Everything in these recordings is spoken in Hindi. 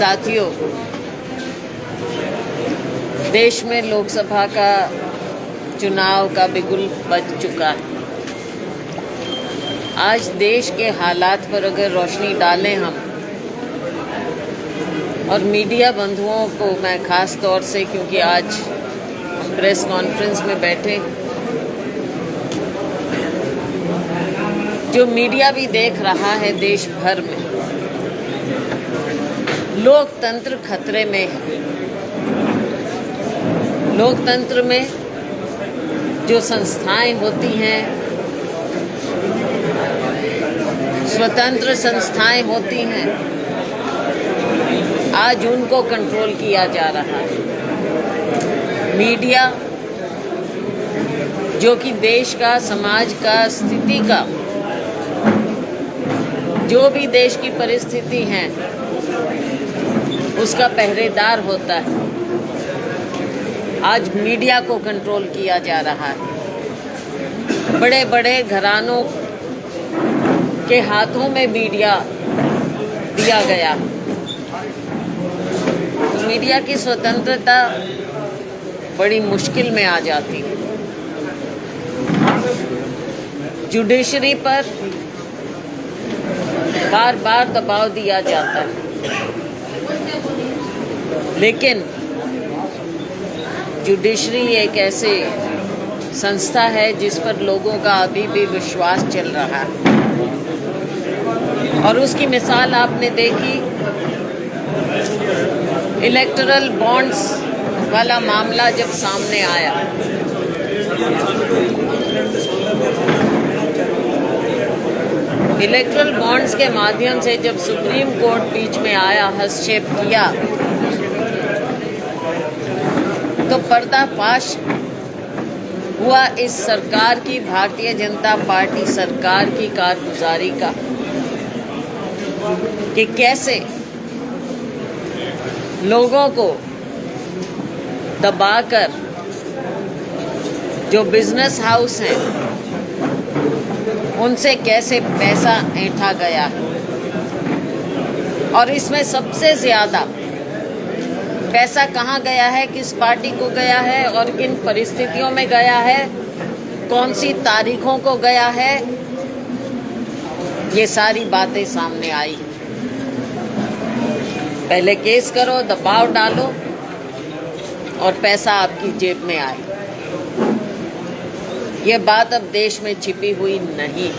साथियों, देश में लोकसभा का चुनाव का बिगुल बज चुका है। आज देश के हालात पर अगर रोशनी डालें हम, और मीडिया बंधुओं को मैं ख़ास तौर से, क्योंकि आज हम प्रेस कॉन्फ्रेंस में बैठे, जो मीडिया भी देख रहा है देश भर में, लोकतंत्र खतरे में है। लोकतंत्र में जो संस्थाएं होती हैं, स्वतंत्र संस्थाएं होती हैं, आज उनको कंट्रोल किया जा रहा है। मीडिया, जो कि देश का, समाज का, स्थिति का, जो भी देश की परिस्थिति है उसका पहरेदार होता है, आज मीडिया को कंट्रोल किया जा रहा है। बड़े बड़े घरानों के हाथों में मीडिया दिया गया। तो मीडिया की स्वतंत्रता बड़ी मुश्किल में आ जाती है। जुडिशरी पर बार बार दबाव दिया जाता है, लेकिन जुडिशरी एक ऐसे संस्था है जिस पर लोगों का अभी भी विश्वास चल रहा है, और उसकी मिसाल आपने देखी। इलेक्टोरल बॉन्ड्स वाला मामला जब सामने आया, इलेक्टोरल बॉन्ड्स के माध्यम से जब सुप्रीम कोर्ट बीच में आया, हस्तक्षेप किया, तो पर्दाफाश हुआ इस सरकार की, भारतीय जनता पार्टी सरकार की कारगुजारी का, कि कैसे लोगों को दबाकर जो बिजनेस हाउस हैं उनसे कैसे पैसा ऐंठा गया है। और इसमें सबसे ज़्यादा पैसा कहाँ गया है, किस पार्टी को गया है और किन परिस्थितियों में गया है, कौन सी तारीखों को गया है, ये सारी बातें सामने आई। पहले केस करो, दबाव डालो और पैसा आपकी जेब में आए। ये बात अब देश में छिपी हुई नहीं।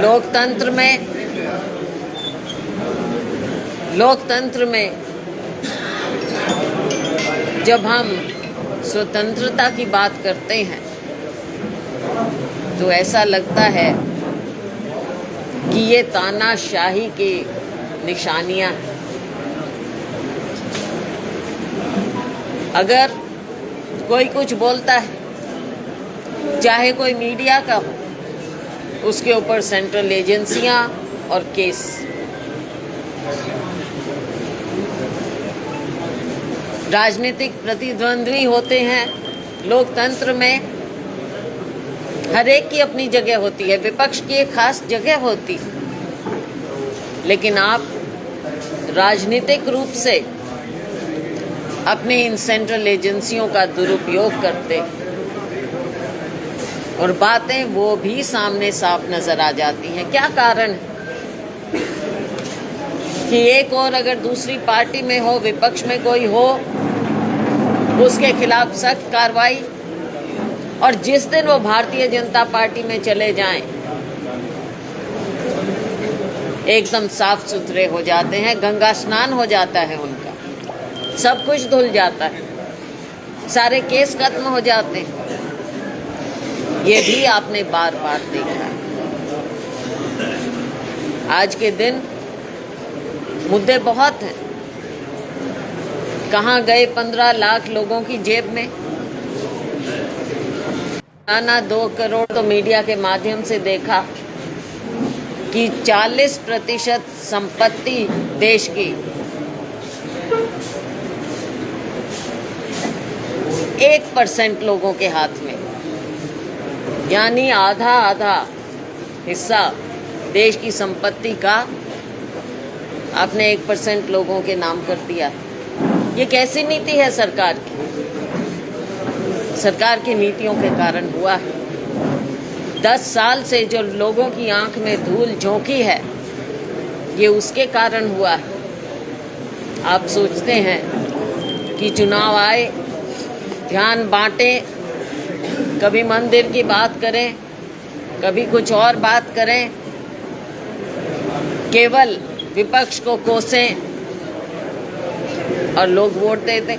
लोकतंत्र में जब हम स्वतंत्रता की बात करते हैं तो ऐसा लगता है कि ये तानाशाही की निशानियां हैं। अगर कोई कुछ बोलता है, चाहे कोई मीडिया का हो, उसके ऊपर सेंट्रल एजेंसियां और केस। राजनीतिक प्रतिद्वंद्वी होते हैं। लोकतंत्र में हर एक की अपनी जगह होती है, विपक्ष की एक खास जगह होती है, लेकिन आप राजनीतिक रूप से अपनी इन सेंट्रल एजेंसियों का दुरुपयोग करते, और बातें वो भी सामने साफ नजर आ जाती हैं। क्या कारण है कि एक और अगर दूसरी पार्टी में हो, विपक्ष में कोई हो, उसके खिलाफ सख्त कार्रवाई, और जिस दिन वो भारतीय जनता पार्टी में चले जाएं, एकदम साफ सुथरे हो जाते हैं, गंगा स्नान हो जाता है उनका, सब कुछ धुल जाता है, सारे केस खत्म हो जाते हैं। ये भी आपने बार बार देखा। आज के दिन मुद्दे बहुत हैं। कहाँ गए 15 लाख लोगों की जेब में? आना 2 करोड़ तो मीडिया के माध्यम से देखा कि 40% संपत्ति देश की 1% लोगों के हाथ में, यानी आधा हिस्सा देश की संपत्ति का आपने 1% लोगों के नाम कर दिया। ये कैसी नीति है सरकार की? सरकार की नीतियों के कारण हुआ है। 10 साल से जो लोगों की आंख में धूल झोंकी है, ये उसके कारण हुआ है। आप सोचते हैं कि चुनाव आए, ध्यान बांटें, कभी मंदिर की बात करें, कभी कुछ और बात करें, केवल विपक्ष को कोसें और लोग वोट दे दें।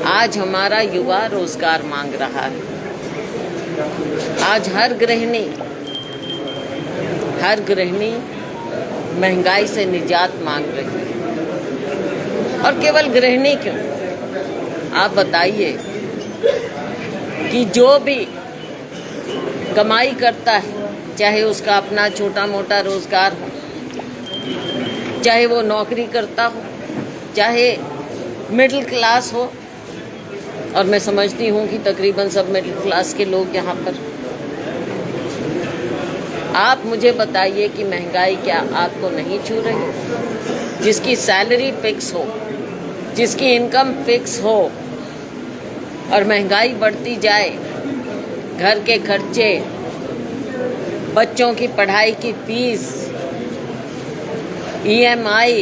आज हमारा युवा रोजगार मांग रहा है। आज हर गृहिणी महंगाई से निजात मांग रही है। और केवल गृहिणी क्यों, आप बताइए कि जो भी कमाई करता है, चाहे उसका अपना छोटा मोटा रोजगार हो, चाहे वो नौकरी करता हो, चाहे मिडिल क्लास हो, और मैं समझती हूँ कि तकरीबन सब मिडिल क्लास के लोग यहाँ पर। आप मुझे बताइए कि महंगाई क्या आपको नहीं छू रही? जिसकी सैलरी फिक्स हो, जिसकी इनकम फिक्स हो और महंगाई बढ़ती जाए, घर के खर्चे, बच्चों की पढ़ाई की फीस, EMI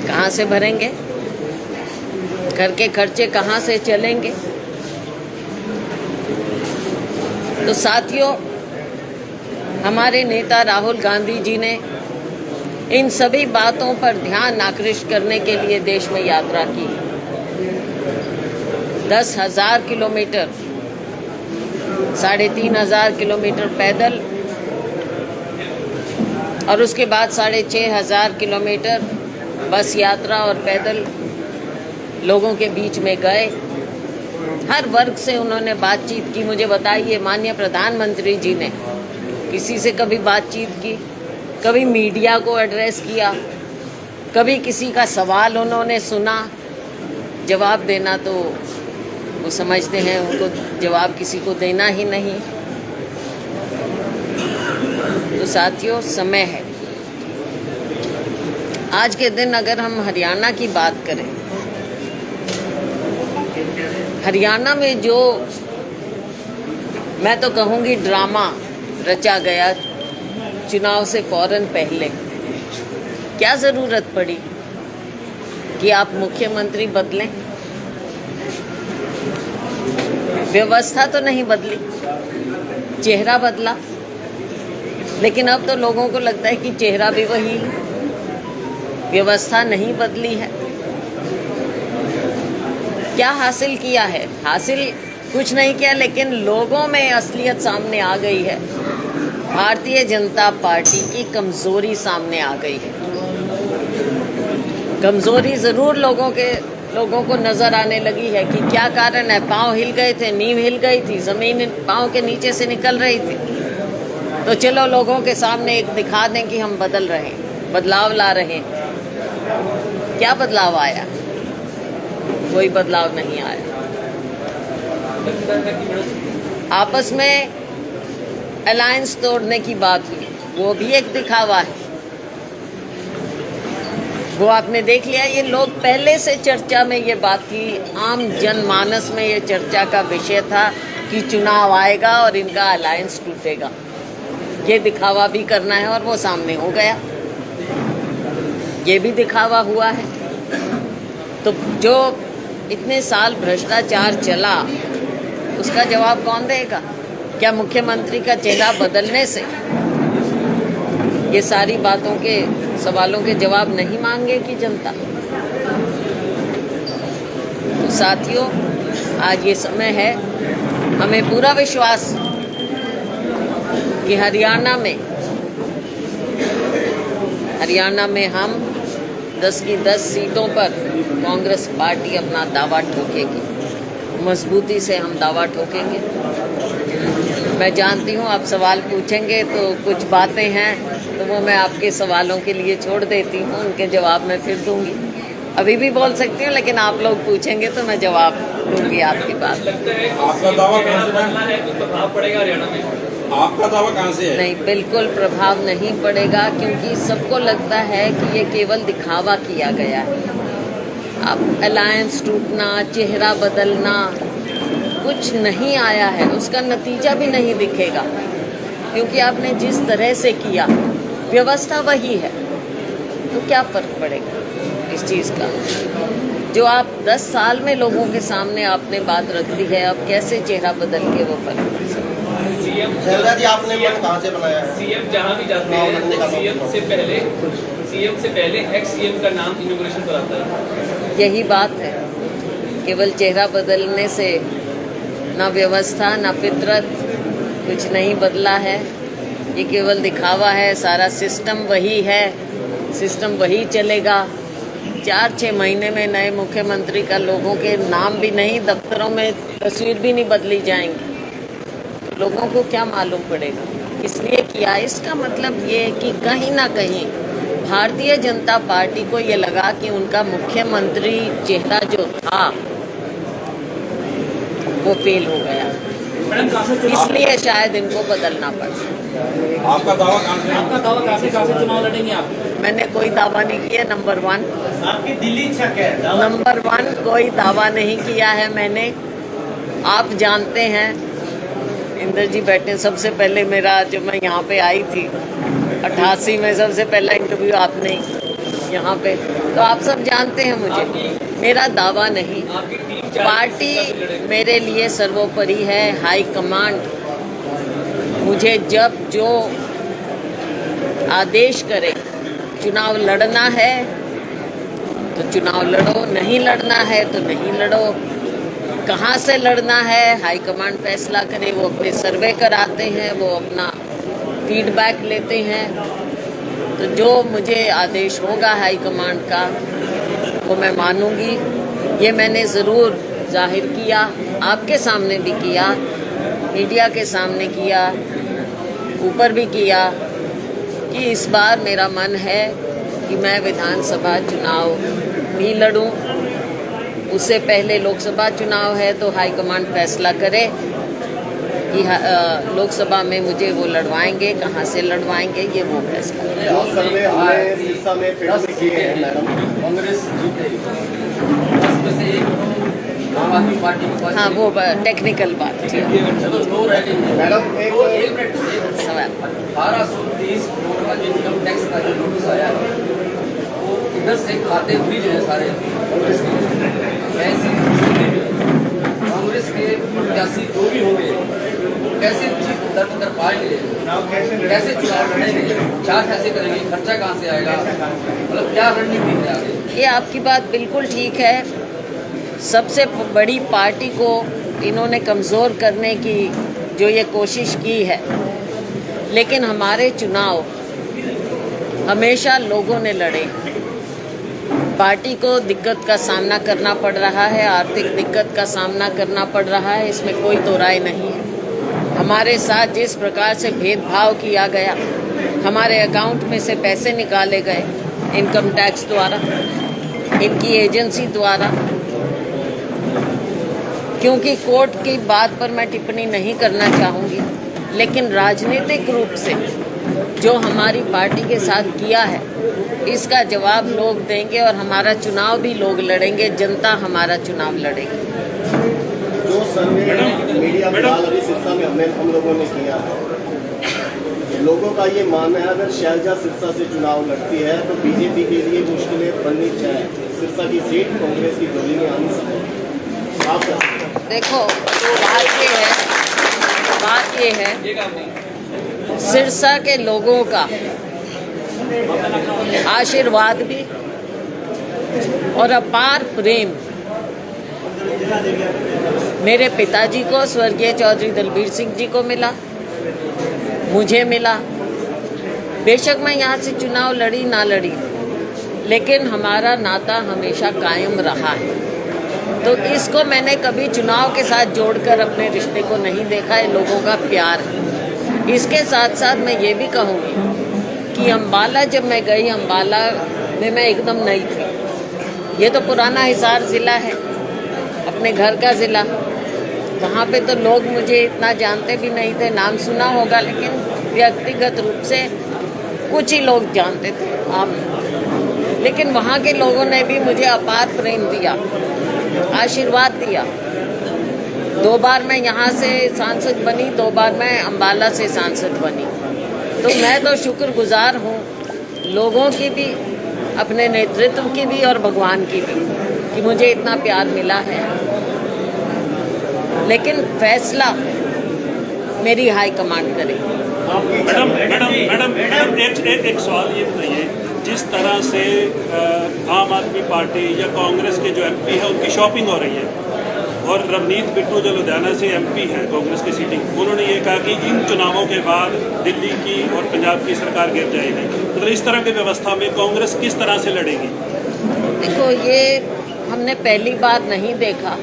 कहाँ से भरेंगे? घर के खर्चे कहाँ से चलेंगे? तो साथियों, हमारे नेता राहुल गांधी जी ने इन सभी बातों पर ध्यान आकृष्ट करने के लिए देश में यात्रा की। 10,000 किलोमीटर, 3,500 किलोमीटर पैदल और उसके बाद 6,500 किलोमीटर बस यात्रा और पैदल लोगों के बीच में गए। हर वर्ग से उन्होंने बातचीत की। मुझे बताइए, माननीय प्रधानमंत्री जी ने किसी से कभी बातचीत की? कभी मीडिया को एड्रेस किया? कभी किसी का सवाल उन्होंने सुना? जवाब देना तो वो समझते हैं उनको जवाब किसी को देना ही नहीं। तो साथियों, समय है। आज के दिन अगर हम हरियाणा की बात करें, हरियाणा में जो मैं तो कहूँगी ड्रामा रचा गया चुनाव से फौरन पहले, क्या ज़रूरत पड़ी कि आप मुख्यमंत्री बदलें? व्यवस्था तो नहीं बदली, चेहरा बदला। लेकिन अब तो लोगों को लगता है कि चेहरा भी वही, व्यवस्था नहीं बदली है। क्या हासिल किया है? हासिल कुछ नहीं किया, लेकिन लोगों में असलियत सामने आ गई है। भारतीय जनता पार्टी की कमज़ोरी सामने आ गई है। कमज़ोरी ज़रूर लोगों को नज़र आने लगी है कि क्या कारण है। पाँव हिल गए थे, नींव हिल गई थी, ज़मीन पाँव के नीचे से निकल रही थी। तो चलो लोगों के सामने एक दिखा दें कि हम बदल रहे हैं, बदलाव ला रहे हैं। क्या बदलाव आया? कोई बदलाव नहीं आया। आपस में अलायंस तोड़ने की बात हुई, वो भी एक दिखावा है। वो आपने देख लिया। ये लोग पहले से चर्चा में ये बात थी, आम जनमानस में ये चर्चा का विषय था कि चुनाव आएगा और इनका अलायंस टूटेगा। ये दिखावा भी करना है और वो सामने हो गया। ये भी दिखावा हुआ है। तो जो इतने साल भ्रष्टाचार चला, उसका जवाब कौन देगा? क्या मुख्यमंत्री का चेहरा बदलने से ये सारी बातों के सवालों के जवाब नहीं मांगेगी जनता? तो साथियों, आज ये समय है, हमें पूरा विश्वास कि हरियाणा में हम 10 की 10 सीटों पर कांग्रेस पार्टी अपना दावा ठोकेगी। मजबूती से हम दावा ठोकेंगे। मैं जानती हूँ आप सवाल पूछेंगे, तो कुछ बातें हैं तो वो मैं आपके सवालों के लिए छोड़ देती हूँ, उनके जवाब मैं फिर दूंगी। अभी भी बोल सकती हूँ, लेकिन आप लोग पूछेंगे तो मैं जवाब दूंगी आपकी बात। आपका दावा करना है, कुछ प्रभाव पड़ेगा हरियाणा में? आपका दावा कहाँ से है? नहीं, बिल्कुल प्रभाव नहीं पड़ेगा, क्योंकि सबको लगता है कि ये केवल दिखावा किया गया है। अब अलायंस टूटना, चेहरा बदलना, कुछ नहीं आया है, उसका नतीजा भी नहीं दिखेगा, क्योंकि आपने जिस तरह से किया, व्यवस्था वही है, तो क्या फर्क पड़ेगा इस चीज़ का। जो आप 10 साल में लोगों के सामने आपने बात रख दी है, अब कैसे चेहरा बदल के वो फर्क पड़ सकता है। शैलजा जी, आपने मन कहाँ से बनाया है? सीएम जहाँ भी जाते हैं, सीएम से पहले एक्स सीएम का नाम इनॉग्रेशन पर आता है। यही बात है, केवल चेहरा बदलने से ना व्यवस्था ना फितरत कुछ नहीं बदला है। ये केवल दिखावा है, सारा सिस्टम वही है, सिस्टम वही चलेगा। 4-6 महीने में नए मुख्यमंत्री का लोगों के नाम भी नहीं, दफ्तरों में तस्वीर भी नहीं बदली जाएंगी, लोगों को क्या मालूम पड़ेगा। इसलिए किया, इसका मतलब ये है कि कहीं ना कहीं भारतीय जनता पार्टी को ये लगा कि उनका मुख्यमंत्री चेहरा जो था वो फेल हो गया, इसलिए शायद इनको बदलना पड़ा। आपका दावा कहाँ से? आपका दावा कहाँ से चुनाव लड़ेंगे आप? मैंने कोई दावा नहीं किया। नंबर 1 आपकी दिल्ली इच्छा क्या है? नंबर 1 कोई दावा नहीं किया है मैंने। आप जानते हैं, इंदर जी बैठे, सबसे पहले मेरा, जो मैं यहाँ पे आई थी 88 में, सबसे पहला इंटरव्यू आपने यहाँ पे, तो आप सब जानते हैं मुझे। मेरा दावा नहीं, पार्टी मेरे लिए सर्वोपरि है, हाई कमांड मुझे जब जो आदेश करे, चुनाव लड़ना है तो चुनाव लड़ो, नहीं लड़ना है तो नहीं लड़ो। कहाँ से लड़ना है हाईकमांड फैसला करे, वो अपने सर्वे कराते हैं, वो अपना फीडबैक लेते हैं। तो जो मुझे आदेश होगा हाईकमांड का वो मैं मानूंगी। ये मैंने ज़रूर जाहिर किया, आपके सामने भी किया, मीडिया के सामने किया, ऊपर भी किया कि इस बार मेरा मन है कि मैं विधानसभा चुनाव भी लड़ूं। उससे पहले लोकसभा चुनाव है, तो हाईकमांड फैसला करे कि लोकसभा में मुझे वो लड़वाएंगे, कहाँ से लड़वाएंगे, ये वो फैसला। सर्वे हमने सिरसा में फील्ड में किए हैं मैडम। कांग्रेस आम आदमी पार्टी के पास, हाँ वो टेक्निकल बात थी। चलो दो रह गई है। मैडम एक मिनट सवाल 1830 करोड़ का जो इनकम टैक्स का जो नोटिस आया है, वो इधर से खाते फ्रीज है सारे कांग्रेस के। ऐसी कांग्रेस के प्रत्याशी जो भी होंगे कैसे जीत दर्ज कर पाएंगे, कैसे चुनाव लड़ेंगे, क्या कैसे करेंगे, खर्चा कहाँ से आएगा, मतलब क्या रणनीति है आगे? ये आपकी बात बिल्कुल ठीक है। सबसे बड़ी पार्टी को इन्होंने कमज़ोर करने की जो ये कोशिश की है, लेकिन हमारे चुनाव हमेशा लोगों ने लड़े। पार्टी को दिक्कत का सामना करना पड़ रहा है, आर्थिक दिक्कत का सामना करना पड़ रहा है, इसमें कोई दो राय नहीं है। हमारे साथ जिस प्रकार से भेदभाव किया गया, हमारे अकाउंट में से पैसे निकाले गए इनकम टैक्स द्वारा, इनकी एजेंसी द्वारा। क्योंकि कोर्ट की बात पर मैं टिप्पणी नहीं करना चाहूँगी, लेकिन राजनीतिक रूप से जो हमारी पार्टी के साथ किया है, इसका जवाब लोग देंगे और हमारा चुनाव भी लोग लड़ेंगे, जनता हमारा चुनाव लड़ेगी। जो सर्वे मीडिया फिलहाल अभी सिरसा में हम लोगों ने किया है, लोगों का ये मानना है अगर शैलजा सिरसा से चुनाव लड़ती है तो बीजेपी के लिए मुश्किलें बननी चाहिए, सिरसा की सीट कांग्रेस की झोली में आनी चाहिए। आप देखो, तो बात ये है सिरसा के लोगों का आशीर्वाद भी और अपार प्रेम मेरे पिताजी को, स्वर्गीय चौधरी दलबीर सिंह जी को मिला, मुझे मिला। बेशक मैं यहाँ से चुनाव लड़ी ना लड़ी, लेकिन हमारा नाता हमेशा कायम रहा है। तो इसको मैंने कभी चुनाव के साथ जोड़कर अपने रिश्ते को नहीं देखा है, लोगों का प्यार है। इसके साथ साथ मैं ये भी कहूँगी कि अम्बाला जब मैं गई, अम्बाला में मैं एकदम नई थी। ये तो पुराना हिसार ज़िला है, अपने घर का ज़िला। वहाँ पे तो लोग मुझे इतना जानते भी नहीं थे, नाम सुना होगा लेकिन व्यक्तिगत रूप से कुछ ही लोग जानते थे आम। लेकिन वहाँ के लोगों ने भी मुझे अपार प्रेम दिया, आशीर्वाद दिया। 2 बार मैं यहाँ से सांसद बनी, 2 बार मैं अम्बाला से सांसद बनी। तो मैं तो शुक्रगुजार हूँ लोगों की भी, अपने नेतृत्व की भी और भगवान की भी, कि मुझे इतना प्यार मिला है। लेकिन फैसला मेरी हाई कमांड करेगी। मैडम एक सवाल ये बताइए, जिस तरह से आम आदमी पार्टी या कांग्रेस के जो एमपी है उनकी शॉपिंग हो रही है, और रवनीत बिट्टू जो लुधियाना से एमपी है कांग्रेस की सीटिंग, उन्होंने ये कहा कि इन चुनावों के बाद दिल्ली की और पंजाब की सरकार गिर जाएगी। मतलब इस तरह की व्यवस्था में कांग्रेस किस तरह से लड़ेगी? देखो, ये हमने पहली बार नहीं देखा,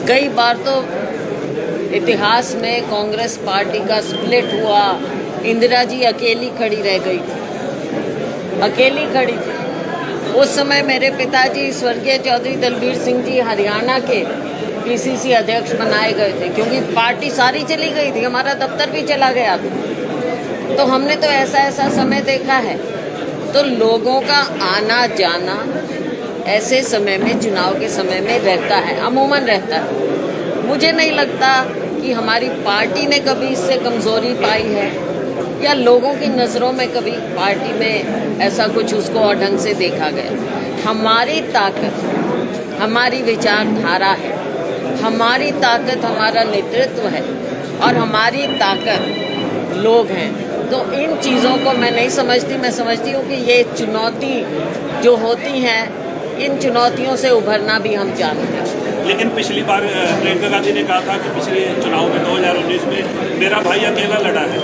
कई बार तो इतिहास में कांग्रेस पार्टी का स्प्लिट हुआ। इंदिरा जी अकेली खड़ी रह गई थी, अकेली खड़ी थी। उस समय मेरे पिताजी स्वर्गीय चौधरी दलबीर सिंह जी हरियाणा के पीसीसी अध्यक्ष बनाए गए थे, क्योंकि पार्टी सारी चली गई थी, हमारा दफ्तर भी चला गया था। तो हमने तो ऐसा समय देखा है। तो लोगों का आना जाना ऐसे समय में, चुनाव के समय में रहता है, अमूमन रहता है। मुझे नहीं लगता कि हमारी पार्टी ने कभी इससे कमज़ोरी पाई है, या लोगों की नज़रों में कभी पार्टी में ऐसा कुछ उसको और ढंग से देखा गया। हमारी ताकत हमारी विचारधारा है, हमारी ताकत हमारा नेतृत्व है, और हमारी ताकत लोग हैं। तो इन चीज़ों को मैं नहीं समझती, मैं समझती हूँ कि ये चुनौती जो होती हैं, इन चुनौतियों से उभरना भी हम जानते हैं। लेकिन पिछली बार प्रियंका गांधी ने कहा था कि पिछले चुनाव में 2019 में मेरा भाई अकेला लड़ा है,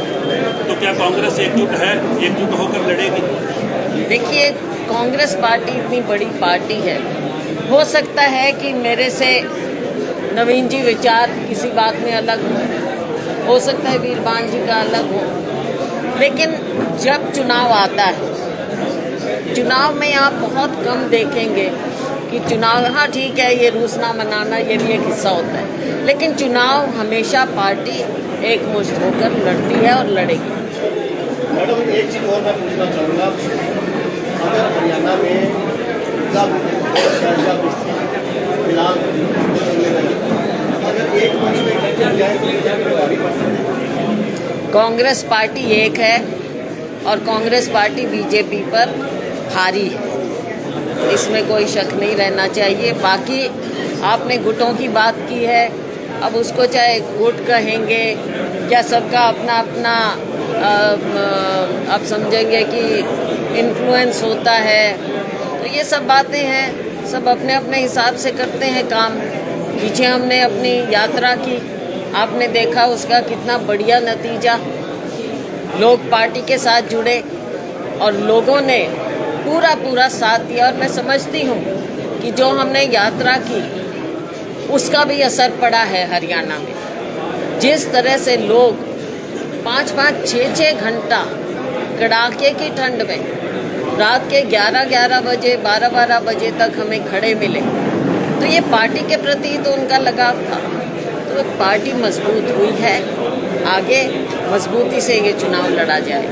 तो क्या कांग्रेस एकजुट होकर लड़ेगी? देखिए, कांग्रेस पार्टी इतनी बड़ी पार्टी है, हो सकता है कि मेरे से नवीन जी विचार किसी बात में अलग हो सकता है वीरबान जी का अलग हो, लेकिन जब चुनाव आता है, चुनाव में आप बहुत कम देखेंगे कि चुनाव, हाँ ठीक है, ये रूसना मनाना ये भी एक हिस्सा होता है, लेकिन चुनाव हमेशा पार्टी एकमुश्त होकर लड़ती है और लड़ेगी। मैडम, एक चीज़ और मैं पूछना चाहूँगा, अगर हरियाणा में फिलहाल अगर एक मंच में इकट्ठे जाए तो क्या प्रभावी पड़ सकता है? कांग्रेस पार्टी एक है और कांग्रेस पार्टी बीजेपी पर हारी है, इसमें कोई शक नहीं रहना चाहिए। बाकी आपने गुटों की बात की है, अब उसको चाहे गुट कहेंगे या सबका अपना अपना आप समझेंगे कि इन्फ्लुएंस होता है, तो ये सब बातें हैं, सब अपने अपने हिसाब से करते हैं काम। पीछे हमने अपनी यात्रा की, आपने देखा उसका कितना बढ़िया नतीजा, लोग पार्टी के साथ जुड़े और लोगों ने पूरा साथ दिया। और मैं समझती हूँ कि जो हमने यात्रा की उसका भी असर पड़ा है हरियाणा में। जिस तरह से लोग 5-5, 6-6 घंटा कड़ाके की ठंड में रात के 11-11 बजे, 12-12 बजे तक हमें खड़े मिले, तो ये पार्टी के प्रति तो उनका लगाव था। तो पार्टी मजबूत हुई है, आगे मजबूती से ये चुनाव लड़ा जाए।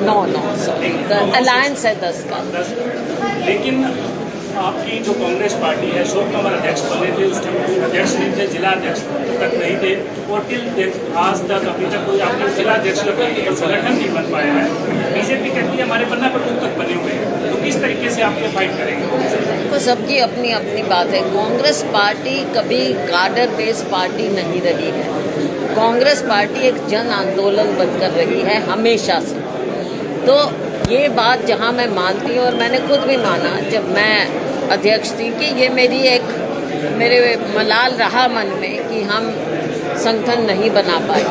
नो सॉरी, अलायंस है 10 का। लेकिन आपकी जो कांग्रेस पार्टी है, अशोक कुमार अध्यक्ष बने थे, उस टाइम अध्यक्ष नहीं थे, जिला अध्यक्ष तक नहीं थे, और आज तक अभी तक कोई आपके जिला अध्यक्ष का संगठन नहीं बन पाया है। बीजेपी कहती है हमारे पन्ना प्रमुख तक बने हुए हैं, तो किस तरीके से आप ये फाइट करेंगे? तो सबकी अपनी अपनी बात है। कांग्रेस पार्टी कभी कार्डर बेस्ड पार्टी नहीं रही है। कांग्रेस पार्टी एक जन आंदोलन बनकर रही है हमेशा से। तो ये बात जहाँ मैं मानती हूँ, और मैंने खुद भी माना जब मैं अध्यक्ष थी, कि ये मेरे मलाल रहा मन में कि हम संगठन नहीं बना पाए।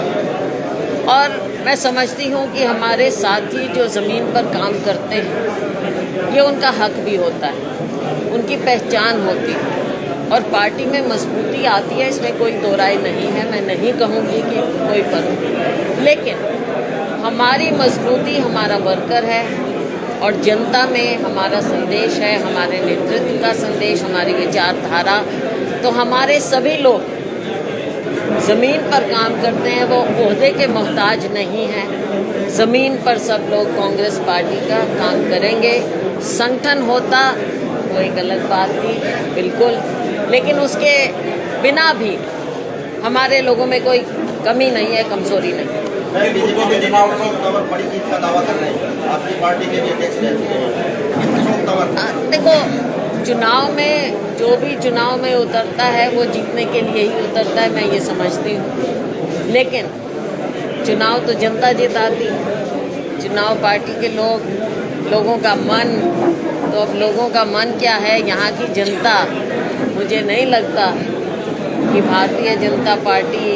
और मैं समझती हूँ कि हमारे साथी जो ज़मीन पर काम करते हैं, ये उनका हक भी होता है, उनकी पहचान होती है, और पार्टी में मजबूती आती है, इसमें कोई दो राय नहीं है। मैं नहीं कहूँगी कि कोई फर्क, लेकिन हमारी मजबूती हमारा वर्कर है और जनता में हमारा संदेश है, हमारे नेतृत्व का संदेश, हमारी विचारधारा। तो हमारे सभी लोग ज़मीन पर काम करते हैं, वो ओहदे के मोहताज नहीं हैं। ज़मीन पर सब लोग कांग्रेस पार्टी का काम करेंगे। संगठन होता वो एक अलग बात थी, बिल्कुल, लेकिन उसके बिना भी हमारे लोगों में कोई कमी नहीं है, कमजोरी नहीं। बीजेपी के चुनाव में अशोक तंवर बड़ी जीत का दावा कर रहे हैं, आपकी पार्टी के भी अध्यक्ष रह चुके हैं अशोक तंवर। देखो, चुनाव में जो भी चुनाव में उतरता है वो जीतने के लिए ही उतरता है, मैं ये समझती हूँ। लेकिन चुनाव तो जनता जिताती, चुनाव पार्टी के लोगों का मन, तो अब लोगों का मन क्या है, यहाँ की जनता, मुझे नहीं लगता कि भारतीय जनता पार्टी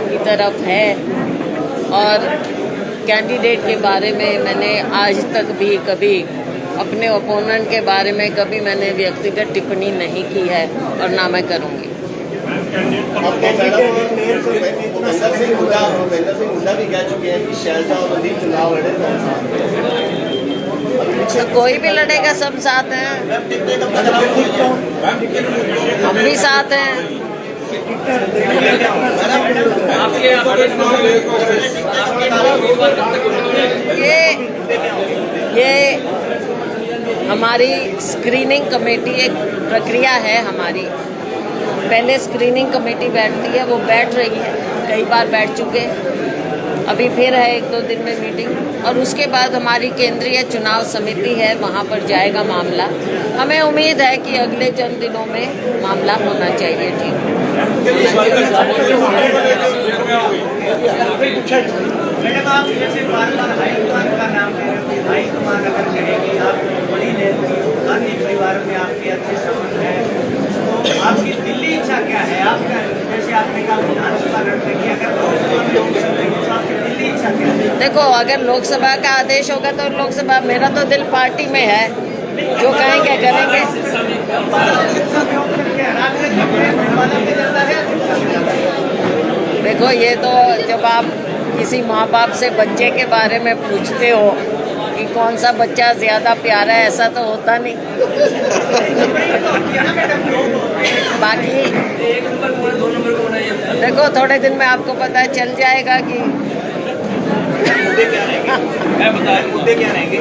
की तरफ है। और कैंडिडेट के बारे में मैंने आज तक भी कभी अपने ओपोनेंट के बारे में कभी मैंने व्यक्तिगत टिप्पणी नहीं की है और ना मैं करूँगी। भूपेंद्र सिंह हुड्डा भी कह चुके हैं कि शैलजा और रणदीप चुनाव लड़े तो कोई भी लड़ेगा, सब साथ हैं, हम भी साथ हैं। ये हमारी स्क्रीनिंग कमेटी, एक प्रक्रिया है हमारी। पहले स्क्रीनिंग कमेटी बैठती है, वो बैठ रही है, कई बार बैठ चुके, अभी फिर है 1-2 दिन में मीटिंग, और उसके बाद हमारी केंद्रीय चुनाव समिति है, वहाँ पर जाएगा मामला। हमें उम्मीद है कि अगले चंद दिनों में मामला होना चाहिए। ठीक, मैडम, आप जैसे बार-बार हाईकमान का नाम ले रहे हैं, हाईकमान अगर कहेगी, आप बड़ी नेत्री, गांधी परिवार में आपके अच्छे संबंध हैं, तो आपकी दिल्ली इच्छा क्या है? आपका, जैसे आपने कहा विधानसभा लड़ने की, अगर लोकसभा में इच्छा रहेगी तो आपकी दिल्ली इच्छा क्या है? देखो, अगर लोकसभा का आदेश होगा तो लोकसभा, मेरा तो दिल पार्टी में है, जो कहेंगे करेंगे। देखो, ये तो जब आप किसी माँ बाप से बच्चे के बारे में पूछते हो कि कौन सा बच्चा ज़्यादा प्यारा है, ऐसा तो होता नहीं। बाकी देखो, थोड़े दिन में आपको पता चल जाएगा कि मुद्दे क्या रहेंगे?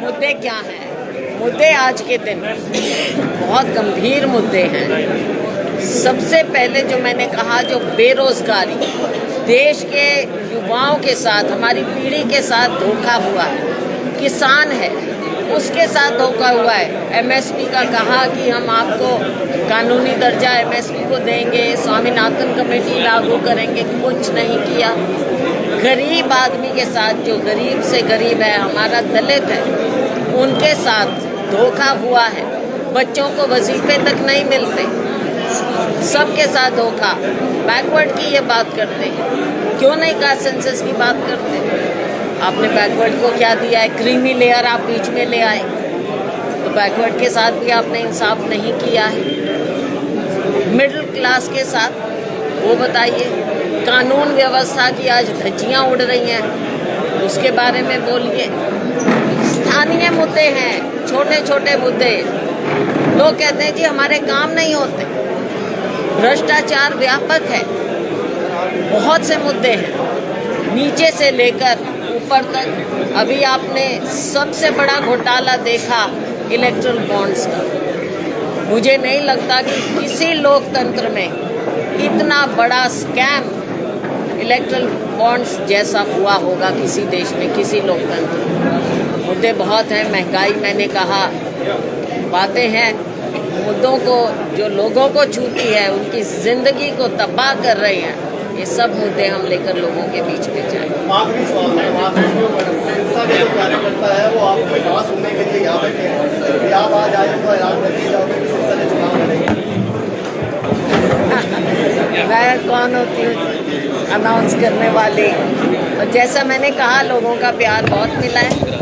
मुद्दे क्या हैं? मुद्दे आज के दिन बहुत गंभीर मुद्दे हैं। सबसे पहले जो मैंने कहा, जो बेरोजगारी, देश के युवाओं के साथ, हमारी पीढ़ी के साथ धोखा हुआ है, किसान है उसके साथ धोखा हुआ है। एमएसपी का कहा कि हम आपको कानूनी दर्जा एमएसपी को देंगे, स्वामीनाथन कमेटी लागू करेंगे, कुछ नहीं किया। गरीब आदमी के साथ, जो गरीब से गरीब है, हमारा दलित है, उनके साथ धोखा हुआ है। बच्चों को वजीफे तक नहीं मिलते, सबके साथ धोखा। बैकवर्ड की ये बात करते हैं, क्यों नहीं कास्ट सेंसस की बात करते? आपने बैकवर्ड को क्या दिया है? क्रीमी लेयर आप बीच में ले आए, तो बैकवर्ड के साथ भी आपने इंसाफ नहीं किया है। मिडिल क्लास के साथ वो बताइए। कानून व्यवस्था की आज धज्जियाँ उड़ रही हैं, उसके बारे में बोलिए। स्थानीय मुद्दे हैं, छोटे छोटे मुद्दे। लोग कहते हैं जी हमारे काम नहीं होते, भ्रष्टाचार व्यापक है, बहुत से मुद्दे हैं, नीचे से लेकर ऊपर तक। अभी आपने सबसे बड़ा घोटाला देखा इलेक्ट्रल बॉन्ड्स का। मुझे नहीं लगता कि किसी लोकतंत्र में इतना बड़ा स्कैम इलेक्ट्रल बॉन्ड्स जैसा हुआ होगा किसी देश में, किसी लोकतंत्र में। मुद्दे बहुत हैं, महंगाई मैंने कहा, बातें हैं, मुद्दों को जो लोगों को छूती है, उनकी ज़िंदगी को तबाह कर रही हैं, ये सब मुद्दे हम लेकर लोगों के बीच में जाएं। आखिरी सवाल है, सिरसा के जो कार्यकर्ता है वो आपको कहा सुनने के लिए यहाँ बैठे हैं कि आप आज आए तो ऐलान कर दिया जाओगे कि सिरसा के चुनाव लड़ेंगे। मैं कौन होती हूँ अनाउंस करने वाली? और जैसा मैंने कहा, लोगों का प्यार बहुत मिला है।